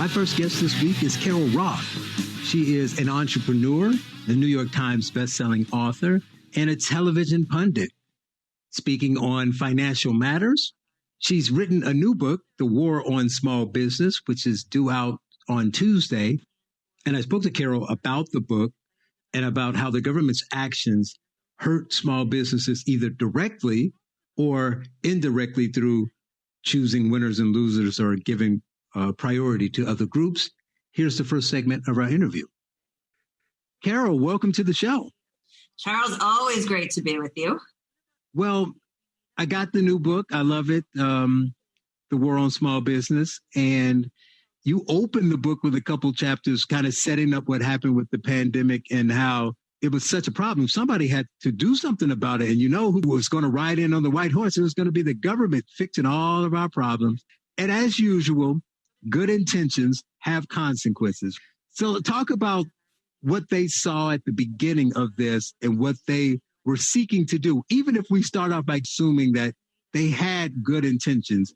My first guest this week is Carol Roth. She is an entrepreneur, a New York Times bestselling author, and a television pundit. Speaking on financial matters, she's written a new book, The War on Small Business, which is due out on Tuesday. And I spoke to Carol about the book and about how the government's actions hurt small businesses either directly or indirectly through choosing winners and losers or giving priority to other groups. Here's the first segment of our interview. Carol, welcome to the show. Charles, always great to be with you. Well, I got the new book. I love it, The War on Small Business. And you open the book with a couple chapters kind of setting up what happened with the pandemic and how it was such a problem. Somebody had to do something about it. And you know who was going to ride in on the white horse? It was going to be the government fixing all of our problems. And as usual, good intentions have consequences. So talk about what they saw at the beginning of this and what they were seeking to do, even if we start off by assuming that they had good intentions.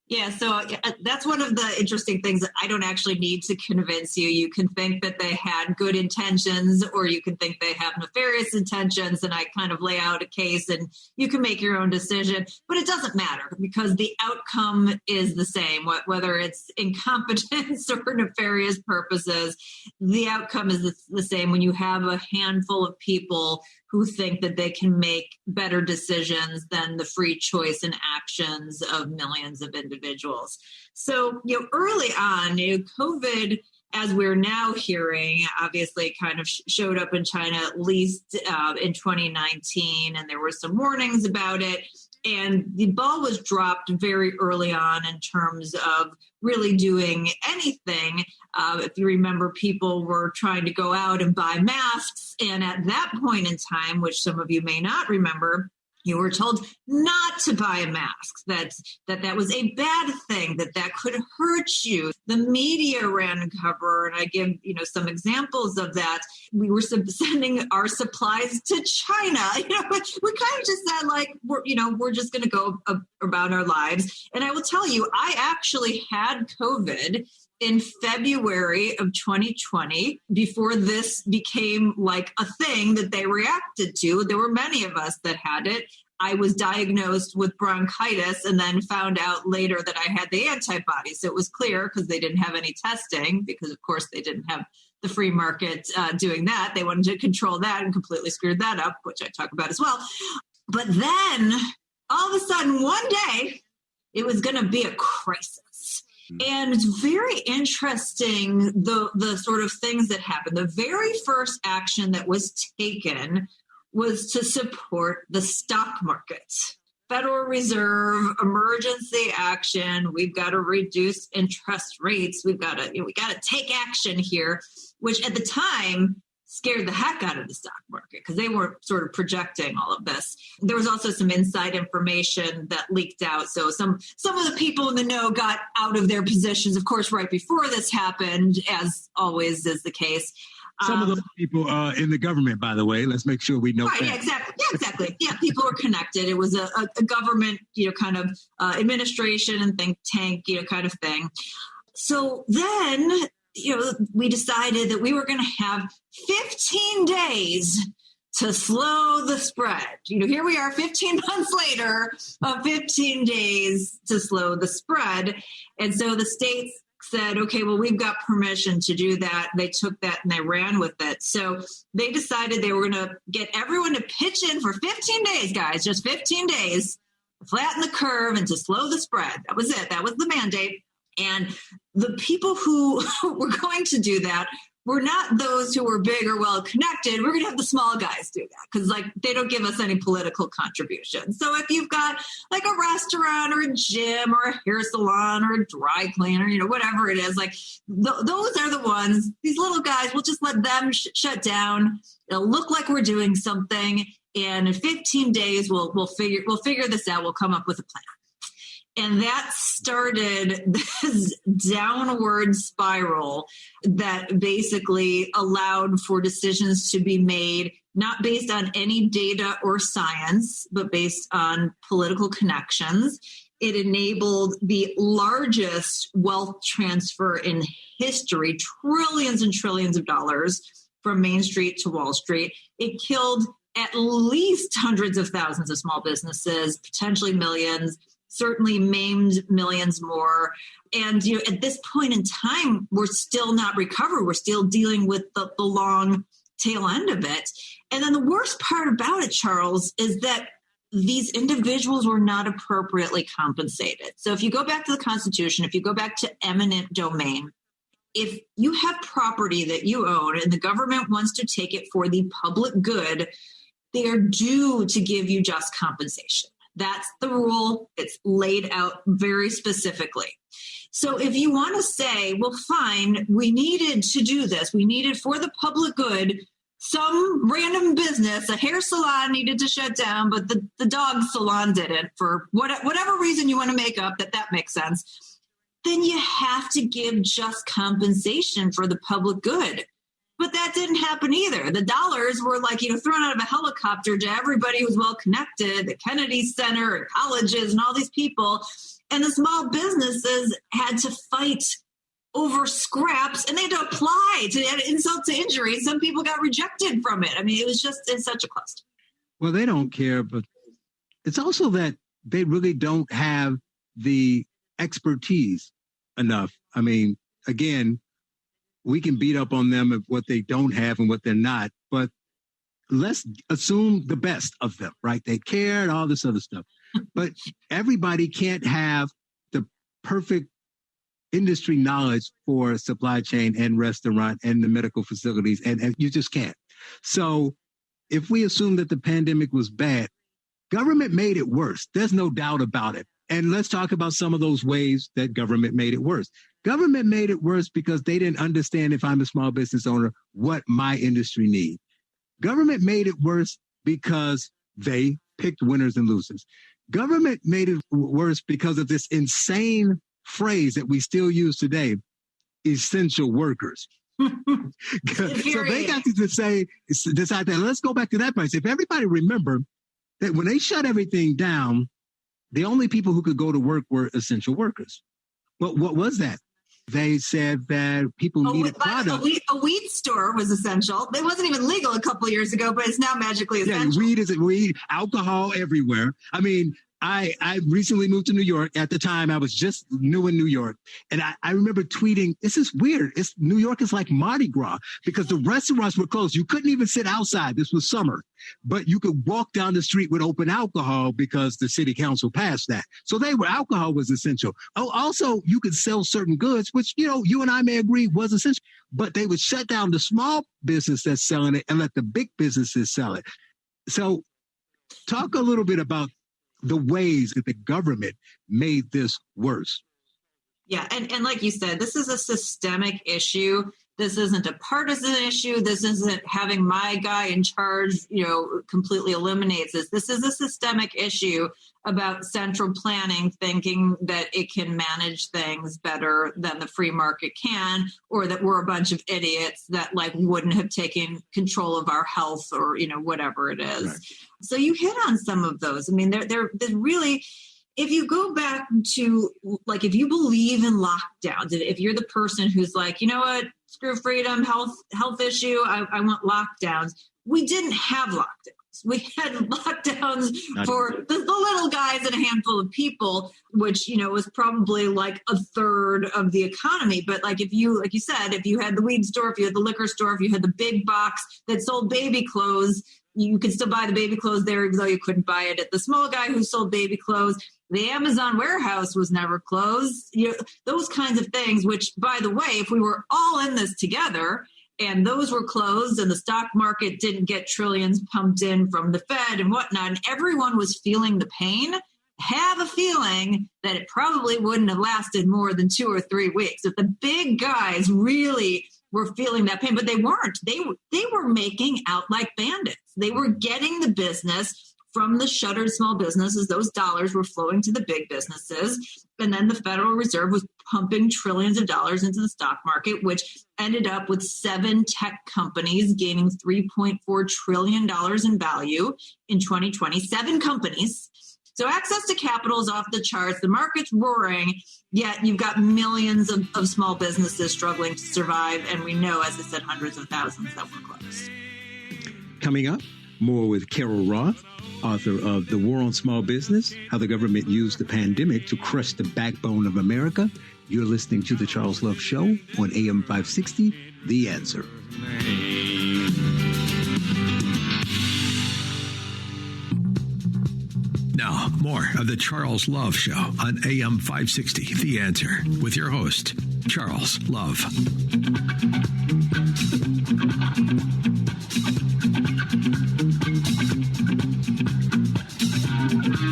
Yeah, so that's one of the interesting things that I don't actually need to convince you. You can think that they had good intentions, or you can think they have nefarious intentions, and I kind of lay out a case and you can make your own decision, but it doesn't matter because the outcome is the same. Whether it's incompetence or nefarious purposes, the outcome is the same when you have a handful of people who think that they can make better decisions than the free choice and actions of millions of individuals. So, early on, COVID, as we're now hearing, obviously kind of showed up in China, at least in 2019, and there were some warnings about it. And the ball was dropped very early on in terms of really doing anything. If you remember, people were trying to go out and buy masks. And at that point in time, which some of you may not remember, you were told not to buy a mask, that was a bad thing, that could hurt you. The media ran cover, and I give some examples of that. We were sending our supplies to China. We kind of just said we're just going to go about our lives. And I will tell you, I actually had COVID in February of 2020, before this became like a thing that they reacted to. There were many of us that had it. I was diagnosed with bronchitis and then found out later that I had the antibodies. So it was clear because they didn't have any testing, because of course they didn't have the free market doing that. They wanted to control that and completely screwed that up, which I talk about as well. But then all of a sudden, one day, it was going to be a crisis. And it's very interesting, the sort of things that happened. The very first action that was taken was to support the stock market. Federal Reserve, emergency action. We've got to reduce interest rates. We got to take action here, which at the time scared the heck out of the stock market because they were sort of projecting all of this. There was also some inside information that leaked out. So some of the people in the know got out of their positions, of course, right before this happened, as always is the case. Some of those people in the government, by the way, let's make sure we know. Right, that. Exactly. Yeah, people were connected. It was a government, kind of administration and think tank, kind of thing. So then, we decided that we were going to have 15 days to slow the spread. Here we are 15 months later, 15 days to slow the spread. And so the states said, okay, well, we've got permission to do that. They took that and they ran with it. So they decided they were going to get everyone to pitch in for 15 days, guys, just 15 days, to flatten the curve and to slow the spread. That was it. That was the mandate. And the people who were going to do that were not those who were big or well connected. We're going to have the small guys do that because they don't give us any political contribution. So if you've got like a restaurant or a gym or a hair salon or a dry cleaner, whatever it is, those are the ones, these little guys, we'll just let them shut down. It'll look like we're doing something. And in 15 days, we'll figure this out. We'll come up with a plan. And that started this downward spiral that basically allowed for decisions to be made, not based on any data or science, but based on political connections. It enabled the largest wealth transfer in history, trillions and trillions of dollars from Main Street to Wall Street. It killed at least hundreds of thousands of small businesses, potentially millions, certainly maimed millions more. And at this point in time, we're still not recovered. We're still dealing with the long tail end of it. And then the worst part about it, Charles, is that these individuals were not appropriately compensated. So if you go back to the Constitution, if you go back to eminent domain, if you have property that you own and the government wants to take it for the public good, they are due to give you just compensation. That's the rule. It's laid out very specifically. So if you want to say, well, fine, we needed to do this, we needed for the public good, some random business, a hair salon needed to shut down, but the dog salon didn't for whatever reason you want to make up that makes sense, then you have to give just compensation for the public good. But that didn't happen either. The dollars were thrown out of a helicopter to everybody who's well connected, the Kennedy Center and colleges and all these people. And the small businesses had to fight over scraps, and they had to apply to add insult to injury. Some people got rejected from it. I mean, it's such a cluster. Well, they don't care, but it's also that they really don't have the expertise enough. I mean, again, we can beat up on them of what they don't have and what they're not, but let's assume the best of them, right? They care and all this other stuff. But everybody can't have the perfect industry knowledge for supply chain and restaurant and the medical facilities, and you just can't. So if we assume that the pandemic was bad, government made it worse. There's no doubt about it. And let's talk about some of those ways that government made it worse. Government made it worse because they didn't understand, if I'm a small business owner, what my industry needs. Government made it worse because they picked winners and losers. Government made it worse because of this insane phrase that we still use today, essential workers. So they got to decide that. Let's go back to that place. If everybody remember that when they shut everything down, the only people who could go to work were essential workers. Well, what was that? They said that people needed products. A weed store was essential. It wasn't even legal a couple of years ago, but it's now magically essential. Yeah, weed, alcohol everywhere. I mean, I recently moved to New York. At the time, I was just new in New York. And I remember tweeting, this is weird. New York is like Mardi Gras because the restaurants were closed. You couldn't even sit outside. This was summer. But you could walk down the street with open alcohol because the city council passed that. So alcohol was essential. Oh, also, you could sell certain goods, which, you and I may agree was essential. But they would shut down the small business that's selling it and let the big businesses sell it. So talk a little bit about the ways that the government made this worse. Yeah, and like you said, this is a systemic issue. This isn't a partisan issue. This isn't having my guy in charge, completely eliminates this. This is a systemic issue about central planning thinking that it can manage things better than the free market can, or that we're a bunch of idiots that wouldn't have taken control of our health or, whatever it is. Right. So you hit on some of those. I mean, they're really, if you go back to, if you believe in lockdowns, if you're the person who's you know what, screw freedom, health issue, I want lockdowns. We didn't have lockdowns. We had lockdowns for the little guys and a handful of people, which, was probably a third of the economy. But if you, like you said, if you had the weed store, if you had the liquor store, if you had the big box that sold baby clothes, you could still buy the baby clothes there, even though you couldn't buy it at the small guy who sold baby clothes. The Amazon warehouse was never closed. Those kinds of things, which, by the way, if we were all in this together and those were closed and the stock market didn't get trillions pumped in from the Fed and whatnot, and everyone was feeling the pain, have a feeling that it probably wouldn't have lasted more than 2 or 3 weeks. If the big guys really were feeling that pain, but they weren't. They were making out like bandits. They were getting the business from the shuttered small businesses. Those dollars were flowing to the big businesses. And then the Federal Reserve was pumping trillions of dollars into the stock market, which ended up with 7 tech companies gaining $3.4 trillion in value in 2020. 7 companies. So access to capital is off the charts. The market's roaring, yet you've got millions of small businesses struggling to survive. And we know, as I said, hundreds of thousands that were closed. Coming up, more with Carol Roth, author of The War on Small Business, How the Government Used the Pandemic to Crush the Backbone of America. You're listening to The Charles Love Show on AM 560, The Answer. Now, more of The Charles Love Show on AM 560, The Answer, with your host, Charles Love.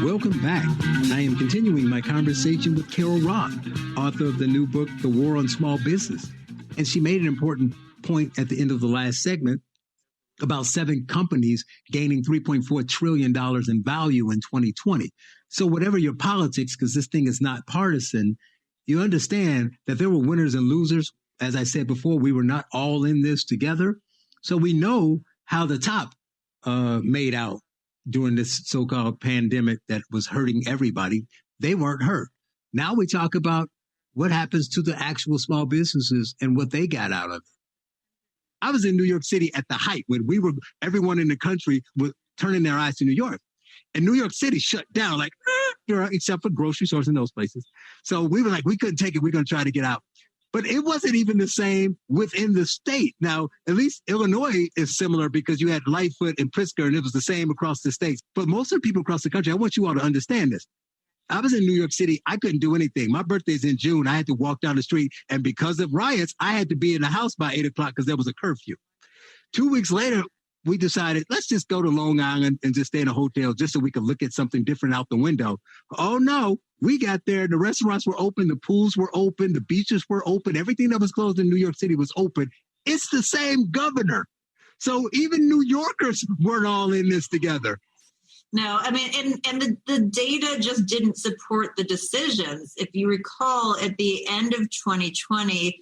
Welcome back. I am continuing my conversation with Carol Roth, author of the new book, The War on Small Business. And she made an important point at the end of the last segment about 7 companies gaining $3.4 trillion in value in 2020. So whatever your politics, because this thing is not partisan, you understand that there were winners and losers. As I said before, we were not all in this together. So we know how the top made out during this so-called pandemic that was hurting everybody. They weren't hurt. Now we talk about what happens to the actual small businesses and what they got out of it. I was in New York City at the height when everyone in the country was turning their eyes to New York. And New York City shut down, like, except for grocery stores and those places. So we were like, we couldn't take it. We're going to try to get out. But it wasn't even the same within the state. Now, at least Illinois is similar because you had Lightfoot and Pritzker, and it was the same across the states. But most of the people across the country, I want you all to understand this. I was in New York City. I couldn't do anything. My birthday's in June. I had to walk down the street. And because of riots, I had to be in the house by 8 o'clock because there was a curfew. 2 weeks later, we decided, let's just go to Long Island and just stay in a hotel just so we could look at something different out the window. Oh, no. We got there. The restaurants were open. The pools were open. The beaches were open. Everything that was closed in New York City was open. It's the same governor. So even New Yorkers weren't all in this together. No, I mean, and the data just didn't support the decisions. If you recall, at the end of 2020,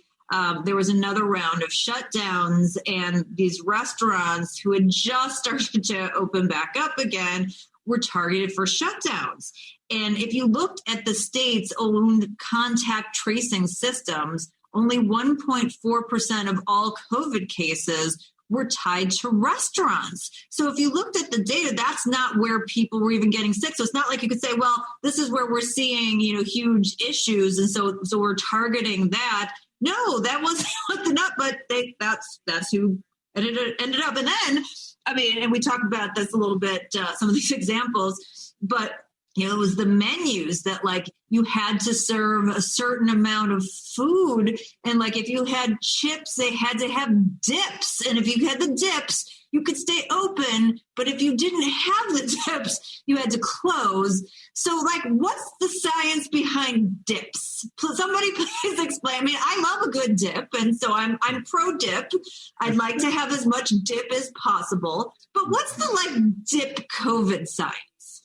there was another round of shutdowns, and these restaurants who had just started to open back up again were targeted for shutdowns. And if you looked at the state's own contact tracing systems, only 1.4% of all COVID cases were tied to restaurants. So if you looked at the data, that's not where people were even getting sick. So it's not like you could say, well, this is where we're seeing, huge issues. And so we're targeting that. No, that wasn't enough, but that's who ended up. And then, I mean, and we talked about this a little bit, some of these examples, but it was the menus that you had to serve a certain amount of food. And if you had chips, they had to have dips. And if you had the dips, you could stay open. But if you didn't have the dips, you had to close. So what's the science behind dips? Somebody please explain. I mean, I love a good dip. And so I'm pro dip. I'd like to have as much dip as possible. But what's the dip COVID science?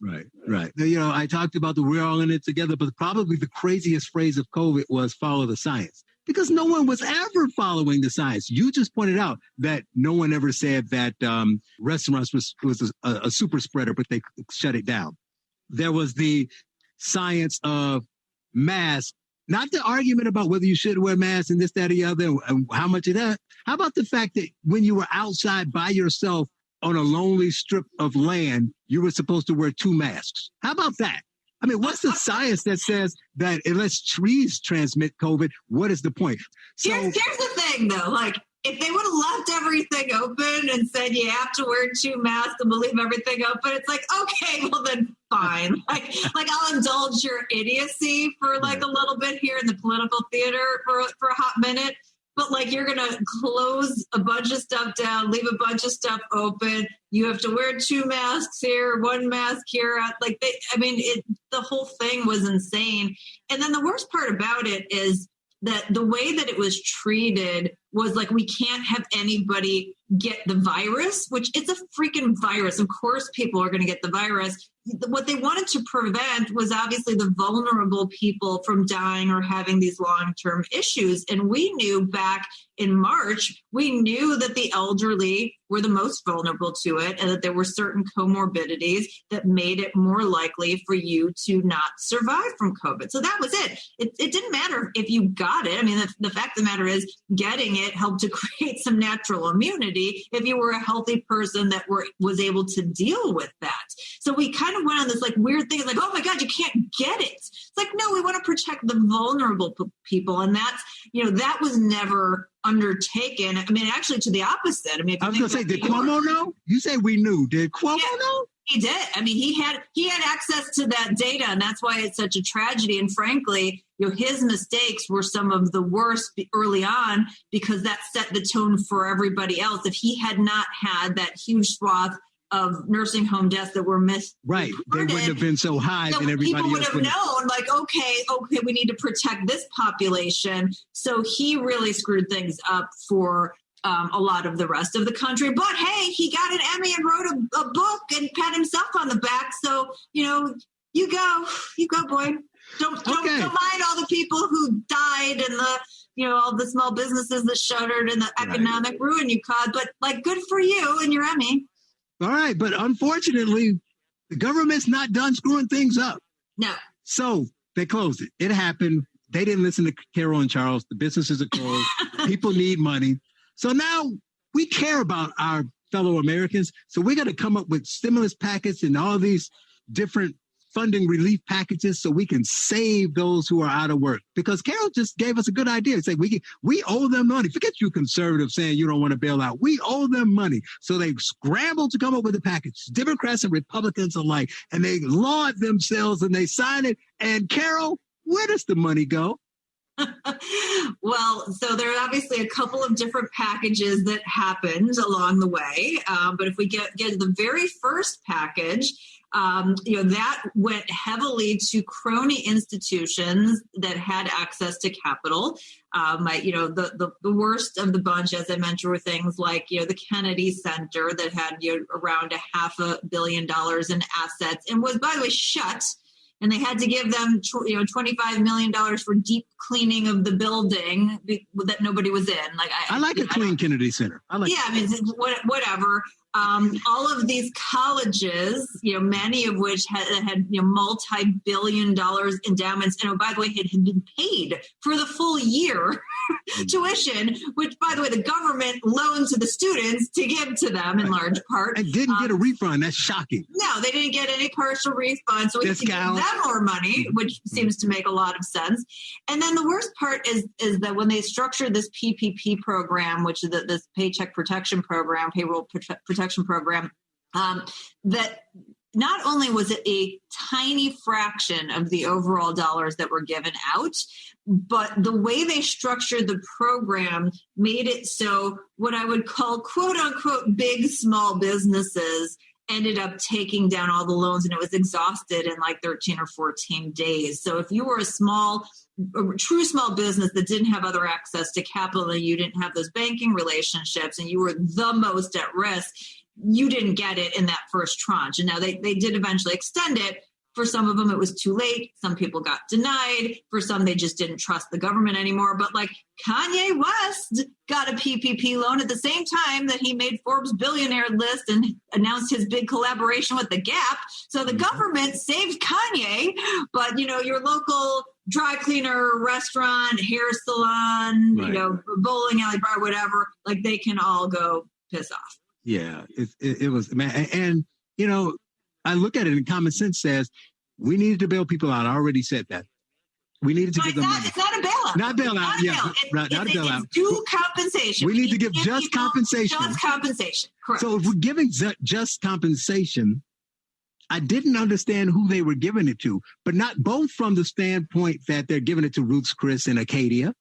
Right. I talked about we're all in it together, but probably the craziest phrase of COVID was follow the science, because no one was ever following the science. You just pointed out that no one ever said that restaurants was a super spreader, but they shut it down. There was the science of masks, not the argument about whether you should wear masks and this, that, or the other, and how much of that. How about the fact that when you were outside by yourself on a lonely strip of land, you were supposed to wear 2 masks? How about that? I mean, what's the science that says that unless trees transmit COVID, what is the point? So here's the thing, though. If they would have left everything open and said you have to wear 2 masks and we'll leave everything open, it's okay, well then fine. I'll indulge your idiocy for a little bit here in the political theater for a hot minute. But you're going to close a bunch of stuff down, leave a bunch of stuff open. You have to wear 2 masks here, 1 mask here. The whole thing was insane. And then the worst part about it is that the way that it was treated was we can't have anybody get the virus, which it's a freaking virus. Of course, people are going to get the virus. what they wanted to prevent was obviously the vulnerable people from dying or having these long-term issues. And we knew back in March, we knew that the elderly were the most vulnerable to it and that there were certain comorbidities that made it more likely for you to not survive from COVID. So that was it. It didn't matter if you got it. I mean, the fact of the matter is getting it helped to create some natural immunity if you were a healthy person that was able to deal with that. So we kind of went on this like weird thing, like, oh my God, you can't get it. It's like, no, we want to protect the vulnerable people. And that's, that was never undertaken. I mean, actually to the opposite. I mean, I was going to say, did Cuomo know? You say we knew. Did Cuomo know? He did. I mean, he had access to that data, and that's why it's such a tragedy. And frankly, his mistakes were some of the worst early on because that set the tone for everybody else. If he had not had that huge swath of nursing home deaths that were missed, right, they wouldn't have been so high, and everybody people would have known, like, okay, we need to protect this population. So he really screwed things up for a lot of the rest of the country. But hey, he got an Emmy and wrote a book and pat himself on the back. So you go, boy. Don't mind all the people who died and the all the small businesses that shuttered and the economic ruin you caused. But like, good for you and your Emmy. All right, but unfortunately, the government's not done screwing things up. No. So they closed it. It happened. They didn't listen to Carol and Charles. The businesses are closed. People need money. So now we care about our fellow Americans. So we're going to come up with stimulus packets and all these different funding relief packages so we can save those who are out of work. Because Carol just gave us a good idea. Say we owe them money. Forget you conservatives saying you don't want to bail out. We owe them money. So they scrambled to come up with a package, Democrats and Republicans alike, and they laud themselves and they sign it. And Carol, where does the money go? Well, so there are obviously a couple of different packages that happened along the way. But if we get to the very first package, that went heavily to crony institutions that had access to capital. The worst of the bunch, as I mentioned, were things like, the Kennedy Center that had around $500 million in assets and was, by the way, shut. And they had to give them, $25 million for deep cleaning of the building that nobody was in. Like I like a clean Kennedy Center. I mean, whatever. All of these colleges, many of which had multi-billion dollars endowments, and by the way, had been paid for the full year tuition, which, by the way, the government loaned to the students to give to them in large part. And didn't get a refund. That's shocking. No, they didn't get any partial refund. So we have to give them more money, which seems to make a lot of sense. And then the worst part is that when they structured this PPP program, which is this Paycheck Protection Program, Payroll Protection Program, that not only was it a tiny fraction of the overall dollars that were given out, but the way they structured the program made it so what I would call quote unquote big small businesses ended up taking down all the loans, and it was exhausted in like 13 or 14 days. So if you were a true small business that didn't have other access to capital and you didn't have those banking relationships and you were the most at risk, you didn't get it in that first tranche. And now they did eventually extend it. For some of them, it was too late. Some people got denied. For some, they just didn't trust the government anymore. But like Kanye West got a PPP loan at the same time that he made Forbes billionaire list and announced his big collaboration with The Gap. So the government saved Kanye, but your local dry cleaner, restaurant, hair salon, bowling alley, bar, whatever, like they can all go piss off. Yeah, it was, man. And, I look at it and common sense says we needed to bail people out. I already said that. We needed to give them money. It's not a bailout. Not bailout. Not a bailout. It's due compensation. We need to give just compensation. Just compensation. Correct. So if we're giving just compensation, I didn't understand who they were giving it to, but not both from the standpoint that they're giving it to Ruth's Chris and Acadia,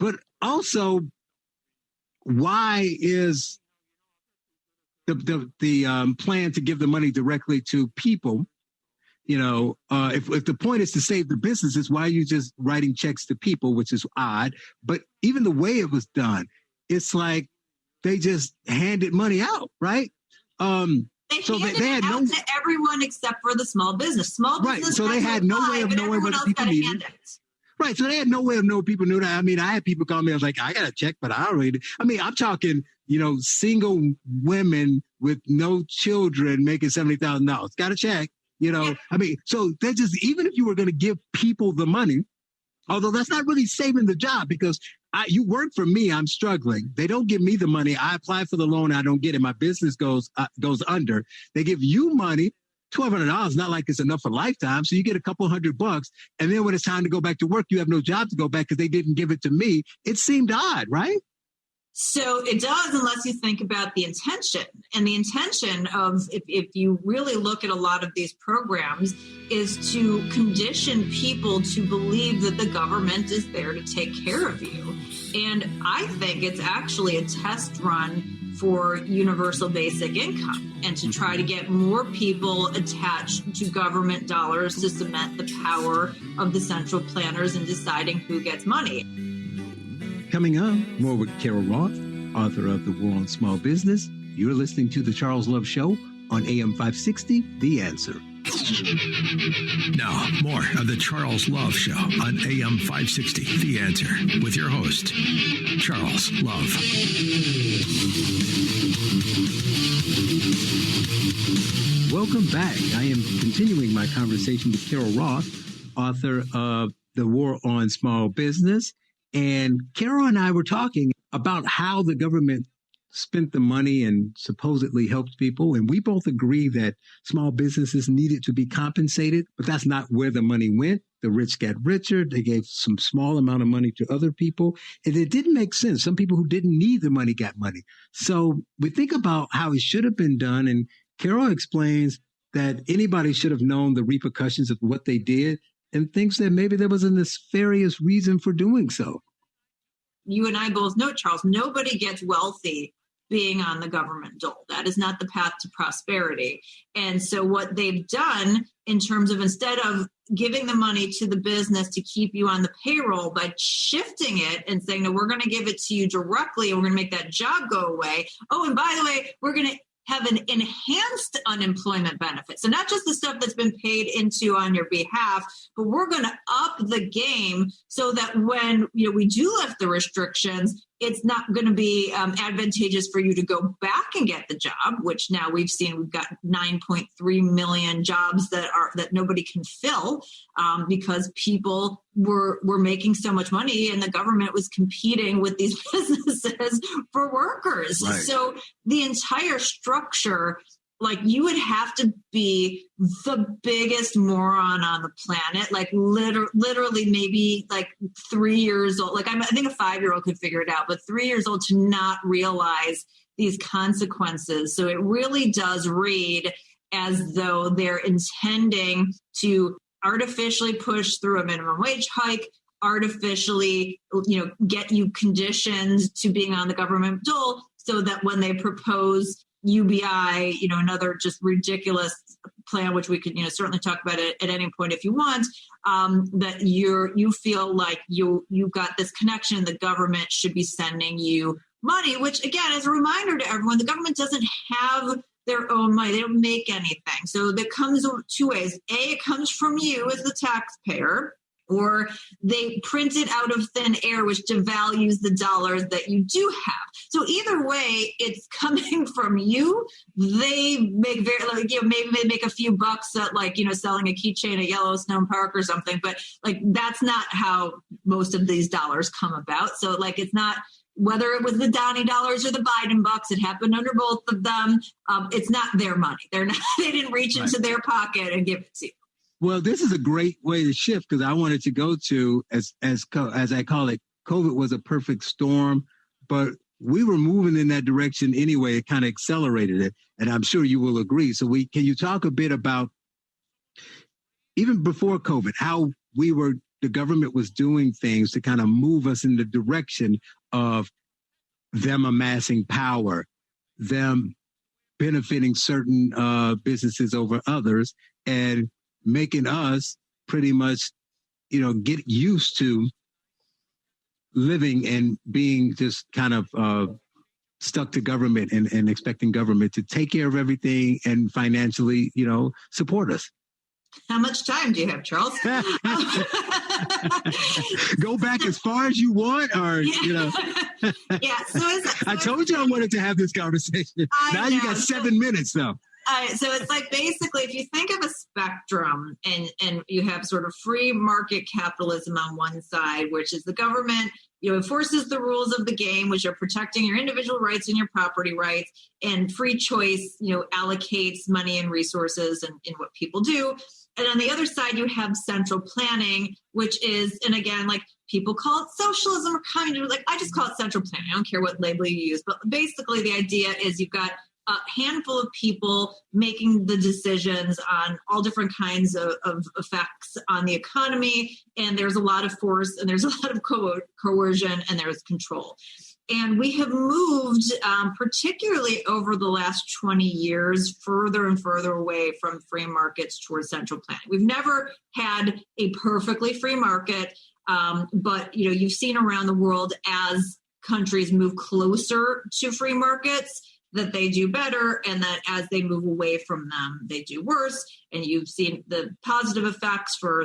but also why is the plan to give the money directly to people? If the point is to save the businesses, why are you just writing checks to people, which is odd. But even the way it was done, it's like they just handed money out, right? They had out to everyone except for the small business. Small business, right? So they had no way of knowing what people needed. Right. So they had no way of knowing people knew that. I mean, I had people call me. I was like, I got to check, but I already. I mean, I'm talking, single women with no children making $70,000. Got to check. I mean, so they just, even if you were going to give people the money, although that's not really saving the job, because you work for me, I'm struggling. They don't give me the money. I apply for the loan. I don't get it. My business goes under. They give you money. $1,200, not like it's enough for lifetime. So you get a couple $100. And then when it's time to go back to work, you have no job to go back because they didn't give it to me. It seemed odd, right? So it does, unless you think about the intention. And the intention of, if you really look at a lot of these programs, is to condition people to believe that the government is there to take care of you. And I think it's actually a test run for universal basic income and to try to get more people attached to government dollars to cement the power of the central planners in deciding who gets money. Coming up, more with Carol Roth, author of The War on Small Business. You're listening to The Charles Love Show on AM 560, The Answer. Now, more of The Charles Love Show on AM 560, The Answer, with your host, Charles Love. Welcome back. I am continuing my conversation with Carol Roth, author of The War on Small Business. And Carol and I were talking about how the government spent the money and supposedly helped people. And we both agree that small businesses needed to be compensated, but that's not where the money went. The rich got richer. They gave some small amount of money to other people. And it didn't make sense. Some people who didn't need the money got money. So we think about how it should have been done. And Carol explains that anybody should have known the repercussions of what they did and thinks that maybe there was a nefarious reason for doing so. You and I both know, Charles, nobody gets wealthy being on the government dole. That is not the path to prosperity. And so what they've done in terms of, instead of giving the money to the business to keep you on the payroll, by shifting it and saying, no, we're going to give it to you directly and we're going to make that job go away. Oh, and by the way, we're going to have an enhanced unemployment benefit. So not just the stuff that's been paid into on your behalf, but we're going to up the game so that when we do lift the restrictions, it's not going to be advantageous for you to go back and get the job, which now we've got 9.3 million jobs that nobody can fill because people were making so much money and the government was competing with these businesses for workers. Right. So the entire structure, like, you would have to be the biggest moron on the planet, like literally maybe like 3 years old. Like, I think a 5-year-old could figure it out, but 3 years old to not realize these consequences. So it really does read as though they're intending to artificially push through a minimum wage hike, artificially, get you conditioned to being on the government dole so that when they propose UBI, another just ridiculous plan, which we could, certainly talk about it at any point if you want, that you feel like you got this connection, the government should be sending you money, which again, as a reminder to everyone, the government doesn't have their own money. They don't make anything. So that comes two ways. A, it comes from you as the taxpayer, or they print it out of thin air, which devalues the dollars that you do have. So either way, it's coming from you. They make maybe they make a few bucks at selling a keychain at Yellowstone Park or something, but that's not how most of these dollars come about. So it's not, whether it was the Donnie dollars or the Biden bucks, it happened under both of them. It's not their money. They didn't reach into their pocket and give it to you. Well, this is a great way to shift, because I wanted to go to, as I call it, COVID was a perfect storm, but we were moving in that direction anyway. It kind of accelerated it, and I'm sure you will agree. So can you talk a bit about, even before COVID, how the government was doing things to kind of move us in the direction of them amassing power, them benefiting certain businesses over others, and making us pretty much, get used to living and being just kind of stuck to government and expecting government to take care of everything and financially, support us. How much time do you have, Charles? Go back as far as you want, or, Yeah. I told you I wanted to have this conversation. Now you got 7 minutes, though. So it's like basically if you think of a spectrum and you have sort of free market capitalism on one side, which is the government, enforces the rules of the game, which are protecting your individual rights and your property rights, and free choice, allocates money and resources in what people do. And on the other side, you have central planning, which is, and again, like people call it socialism or communism. Like I just call it central planning. I don't care what label you use, but basically the idea is you've got a handful of people making the decisions on all different kinds of effects on the economy. And there's a lot of force and there's a lot of coercion and there's control. And we have moved, particularly over the last 20 years, further and further away from free markets towards central planning. We've never had a perfectly free market, but you've seen around the world as countries move closer to free markets, that they do better, and that as they move away from them, they do worse. And you've seen the positive effects for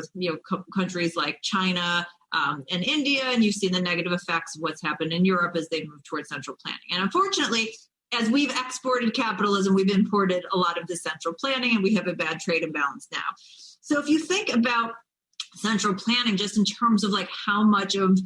countries like China and India, and you've seen the negative effects of what's happened in Europe as they move towards central planning. And unfortunately, as we've exported capitalism, we've imported a lot of the central planning, and we have a bad trade imbalance now. So if you think about central planning just in terms of like how much of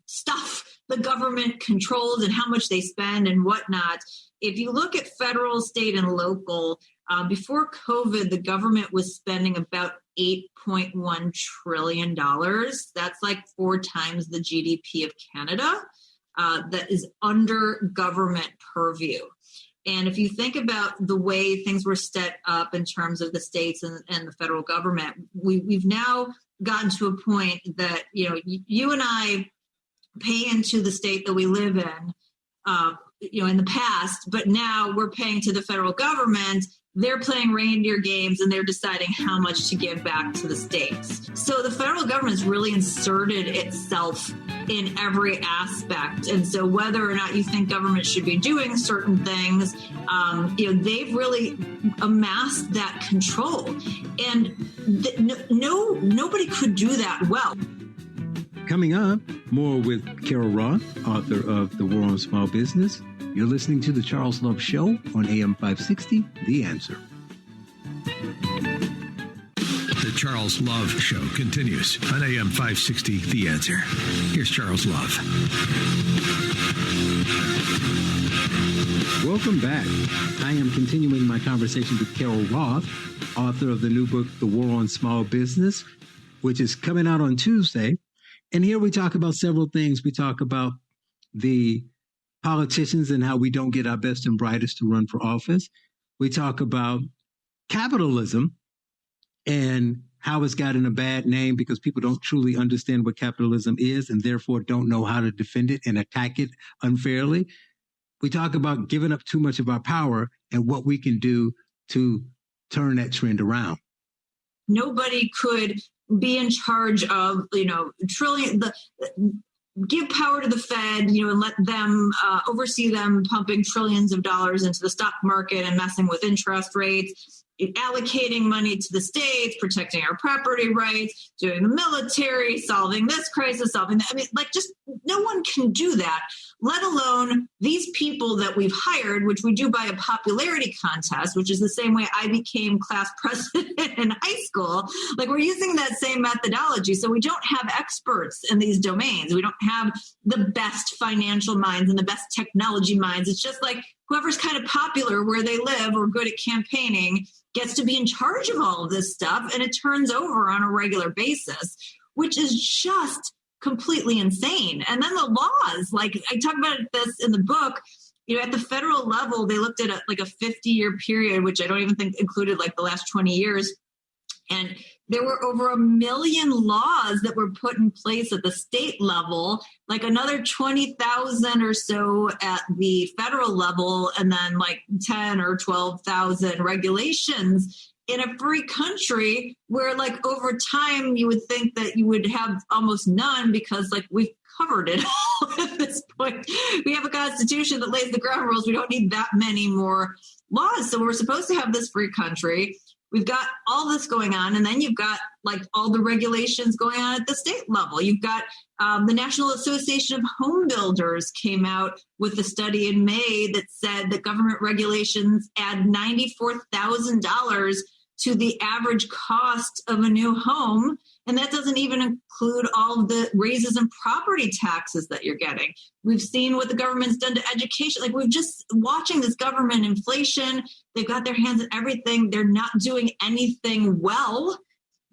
stuff the government controls and how much they spend and whatnot, if you look at federal, state, and local, before COVID, the government was spending about $8.1 trillion. That's like 4 times the GDP of Canada. That is under government purview. And if you think about the way things were set up in terms of the states and the federal government, we've now gotten to a point that, you and I pay into the state that we live in, in the past, but now we're paying to the federal government. They're playing reindeer games and they're deciding how much to give back to the states. So the federal government has really inserted itself in every aspect. And so whether or not you think government should be doing certain things, they've really amassed that control. And nobody could do that well. Coming up, more with Carol Roth, author of The War on Small Business. You're listening to The Charles Love Show on AM 560, The Answer. The Charles Love Show continues on AM 560, The Answer. Here's Charles Love. Welcome back. I am continuing my conversation with Carol Roth, author of the new book, The War on Small Business, which is coming out on Tuesday. And here we talk about several things. We talk about the politicians and how we don't get our best and brightest to run for office. We talk about capitalism and how it's gotten a bad name because people don't truly understand what capitalism is and therefore don't know how to defend it and attack it unfairly. We talk about giving up too much of our power and what we can do to turn that trend around. Nobody could be in charge of, give power to the Fed, and let them oversee them pumping trillions of dollars into the stock market and messing with interest rates, allocating money to the states, protecting our property rights, doing the military, solving this crisis, solving that. I mean, just no one can do that, let alone these people that we've hired, which we do by a popularity contest, which is the same way I became class president in high school. We're using that same methodology. So we don't have experts in these domains. We don't have the best financial minds and the best technology minds. It's just like whoever's kind of popular where they live or good at campaigning gets to be in charge of all of this stuff, and it turns over on a regular basis, which is just completely insane. And then the laws, I talk about this in the book, at the federal level, they looked at a 50-year period, which I don't even think included the last 20 years. And there were over 1 million laws that were put in place at the state level, another 20,000 or so at the federal level, and then 10 or 12,000 regulations in a free country where over time you would think that you would have almost none because we've covered it all at this point. We have a constitution that lays the ground rules. We don't need that many more laws. So we're supposed to have this free country. We've got all this going on, and then you've got like all the regulations going on at the state level. You've got the National Association of Home Builders came out with a study in May that said that government regulations add $94,000 to the average cost of a new home. And that doesn't even include all of the raises in property taxes that you're getting. We've seen what the government's done to education. Like, we're just watching this government inflation. They've got their hands in everything. They're not doing anything well.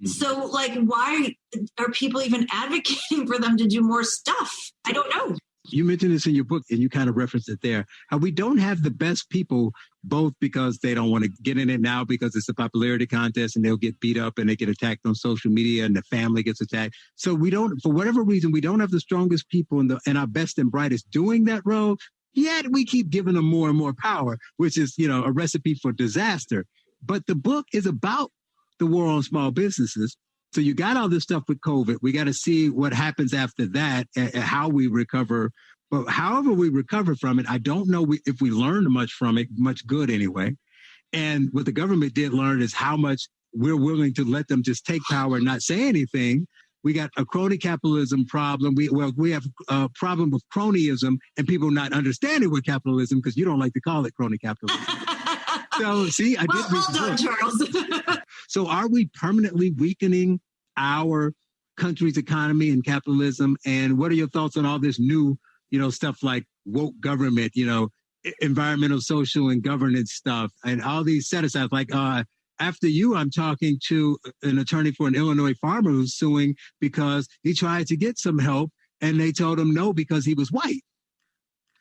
Mm-hmm. So, like, why are people even advocating for them to do more stuff? I don't know. You mentioned this in your book, and you kind of referenced it there, how we don't have the best people, both because they don't want to get in it now because it's a popularity contest and they'll get beat up and they get attacked on social media and the family gets attacked. So we don't, for whatever reason, we don't have the strongest people and our best and brightest doing that role. Yet we keep giving them more and more power, which is, you know, a recipe for disaster. But the book is about the war on small businesses. So you got all this stuff with COVID. We got to see what happens after that and how we recover. But however we recover from it, I don't know if we learned much from it, much good anyway. And what the government did learn is how much we're willing to let them just take power and not say anything. We got a crony capitalism problem. We have a problem with cronyism and people not understanding what capitalism, because you don't like to call it crony capitalism. So, see, I did read the book. Charles. So are we permanently weakening our country's economy and capitalism? And what are your thoughts on all this new, you know, stuff like woke government, you know, environmental, social, and governance stuff, and all these set-asides? Like, after you, I'm talking to an attorney for an Illinois farmer who's suing because he tried to get some help and they told him no because he was white.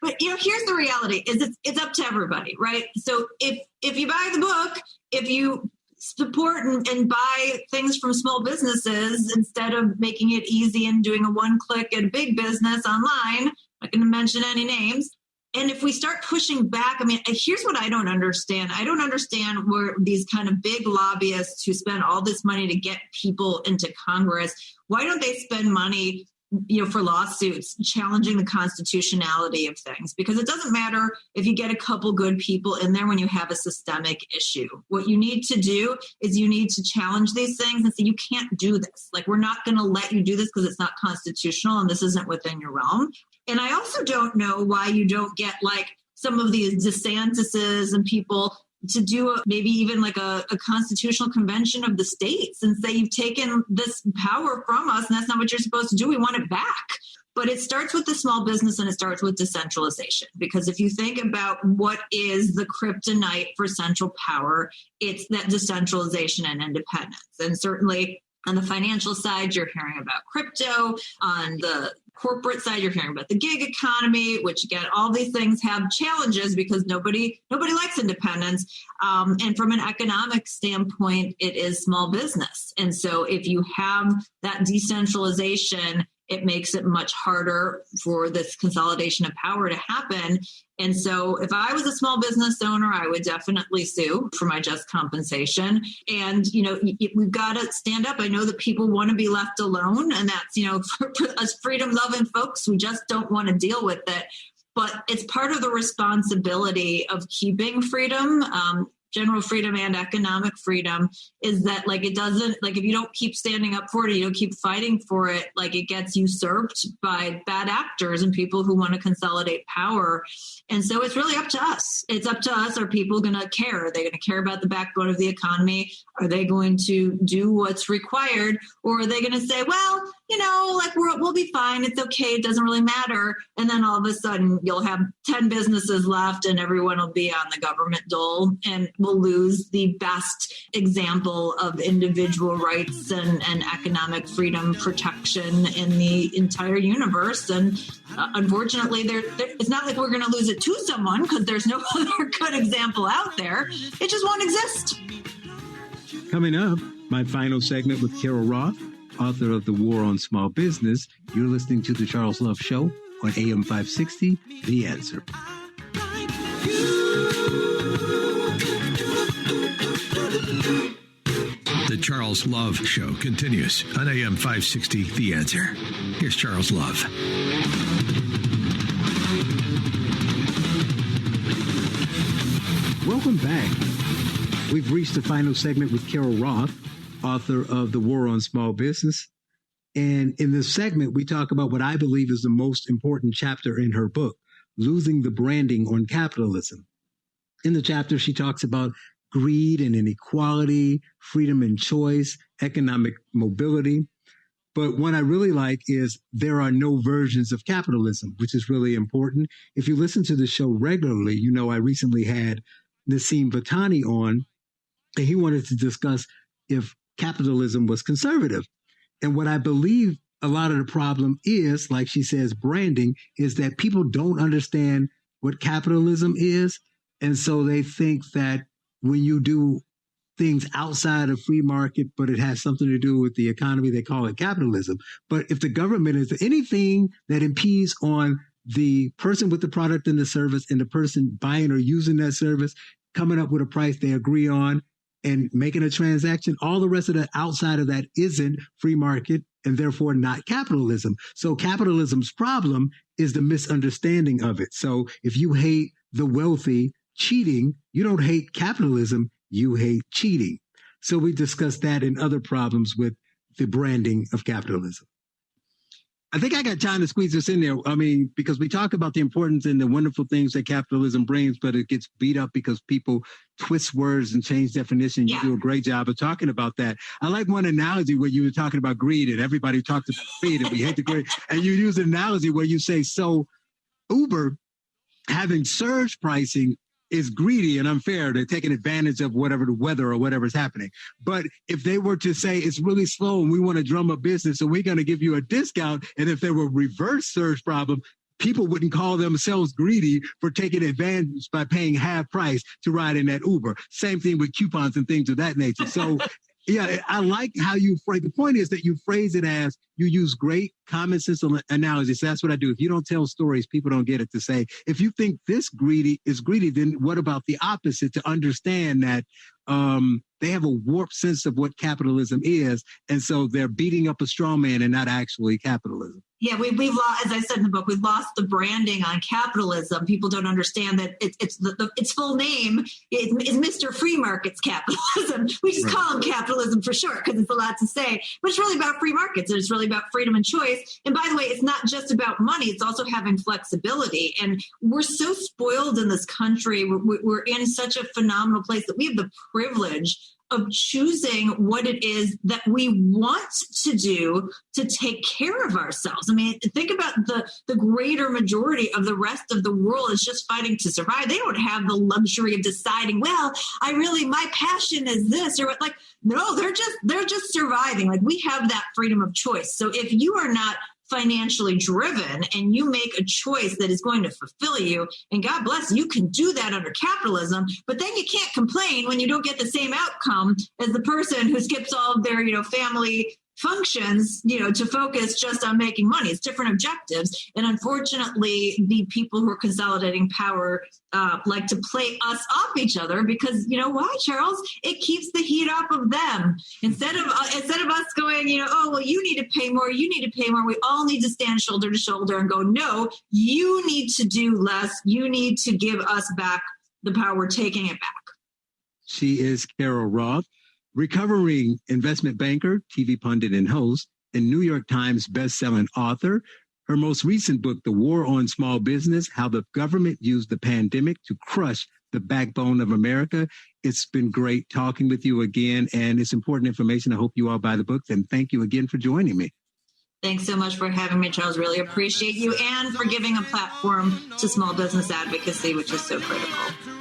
But, you know, here's the reality is it's up to everybody, right? So if you buy the book, if you support and buy things from small businesses instead of making it easy and doing a one-click at a big business online, I'm not going to mention any names. And if we start pushing back, I mean, here's what I don't understand. I don't understand where these kind of big lobbyists who spend all this money to get people into Congress, why don't they spend money, you know, for lawsuits challenging the constitutionality of things? Because it doesn't matter if you get a couple good people in there when you have a systemic issue. What you need to do is you need to challenge these things and say, you can't do this. Like, we're not going to let you do this because it's not constitutional and this isn't within your realm. And I also don't know why you don't get like some of these DeSantis's and people to do maybe even like a constitutional convention of the states and say, you've taken this power from us and that's not what you're supposed to do. We want it back. But it starts with the small business and it starts with decentralization. Because if you think about what is the kryptonite for central power, it's that decentralization and independence. And certainly on the financial side, you're hearing about crypto. On the corporate side, you're hearing about the gig economy, which again, all these things have challenges because nobody likes independence. And from an economic standpoint, it is small business. And so if you have that decentralization, it makes it much harder for this consolidation of power to happen. And so if I was a small business owner, I would definitely sue for my just compensation. And, you know, we've got to stand up. I know that people want to be left alone. And that's, you know, for us freedom-loving folks, we just don't want to deal with it. But it's part of the responsibility of keeping freedom, general freedom and economic freedom, is that like it doesn't, like if you don't keep standing up for it, you don't keep fighting for it, like it gets usurped by bad actors and people who want to consolidate power. And so it's really up to us. It's up to us. Are people going to care? Are they going to care about the backbone of the economy? Are they going to do what's required? Or are they going to say, well, you know, like we'll be fine. It's okay. It doesn't really matter. And then all of a sudden you'll have 10 businesses left and everyone will be on the government dole and we'll lose the best example of individual rights and economic freedom protection in the entire universe. And unfortunately, it's not like we're going to lose it to someone because there's no other good example out there. It just won't exist. Coming up, my final segment with Carol Roth, author of The War on Small Business. You're listening to The Charles Love Show on AM 560, The Answer. The Charles Love Show continues on AM 560, The Answer. Here's Charles Love. Welcome back. We've reached the final segment with Carol Roth, author of The War on Small Business. And in this segment, we talk about what I believe is the most important chapter in her book, Losing the Branding on Capitalism. In the chapter, she talks about greed and inequality, freedom and choice, economic mobility. But what I really like is there are no versions of capitalism, which is really important. If you listen to the show regularly, you know I recently had Nassim Vatani on, and he wanted to discuss if capitalism was conservative. And what I believe a lot of the problem is, like she says, branding, is that people don't understand what capitalism is. And so they think that when you do things outside of free market, but it has something to do with the economy, they call it capitalism. But if the government is anything that impedes on the person with the product and the service and the person buying or using that service, coming up with a price they agree on and making a transaction, all the rest of that outside of that isn't free market and therefore not capitalism. So capitalism's problem is the misunderstanding of it. So if you hate the wealthy cheating, you don't hate capitalism, you hate cheating. So we discussed that and other problems with the branding of capitalism. I think I got time to squeeze this in there. I mean, because we talk about the importance and the wonderful things that capitalism brings, but it gets beat up because people twist words and change definition. You do a great job of talking about that. I like one analogy where you were talking about greed and everybody talks about greed and we hate the greed. And you use an analogy where you say, so Uber having surge pricing is greedy and unfair. They're taking advantage of whatever the weather or whatever's happening. But if they were to say it's really slow and we want to drum up business, so we're going to give you a discount. And if there were reverse surge problem, people wouldn't call themselves greedy for taking advantage by paying half price to ride in that Uber. Same thing with coupons and things of that nature. So yeah, I like how you phrase. The point is that you phrase it as you use great common sense analogies. So that's what I do. If you don't tell stories, people don't get it. To say, if you think this greedy is greedy, then what about the opposite? To understand that they have a warped sense of what capitalism is, and so they're beating up a straw man and not actually capitalism. Yeah, we've lost, as I said in the book, we've lost the branding on capitalism. People don't understand that its full name is Mr. Free Markets Capitalism. We just call him capitalism for short because it's a lot to say. But it's really about free markets. And it's really about freedom and choice. And by the way, it's not just about money. It's also having flexibility. And we're so spoiled in this country. We're in such a phenomenal place that we have the privilege of choosing what it is that we want to do to take care of ourselves. I mean, think about the greater majority of the rest of the world is just fighting to survive. They don't have the luxury of deciding, well, my passion is this or what. Like, no, they're just surviving. Like, we have that freedom of choice. So if you are not financially driven and you make a choice that is going to fulfill you, and God bless, you can do that under capitalism, but then you can't complain when you don't get the same outcome as the person who skips all of their, family functions, to focus just on making money. It's different objectives. And unfortunately, the people who are consolidating power like to play us off each other because, why, Charles? It keeps the heat off of them. Instead of us going, you need to pay more, we all need to stand shoulder to shoulder and go, no, you need to do less. You need to give us back the power. We're taking it back. She is Carol Roth, recovering investment banker, TV pundit and host, and New York Times bestselling author. Her most recent book, The War on Small Business, How the Government Used the Pandemic to Crush the Backbone of America. It's been great talking with you again, and it's important information. I hope you all buy the book, and thank you again for joining me. Thanks so much for having me, Charles. Really appreciate you and for giving a platform to small business advocacy, which is so critical.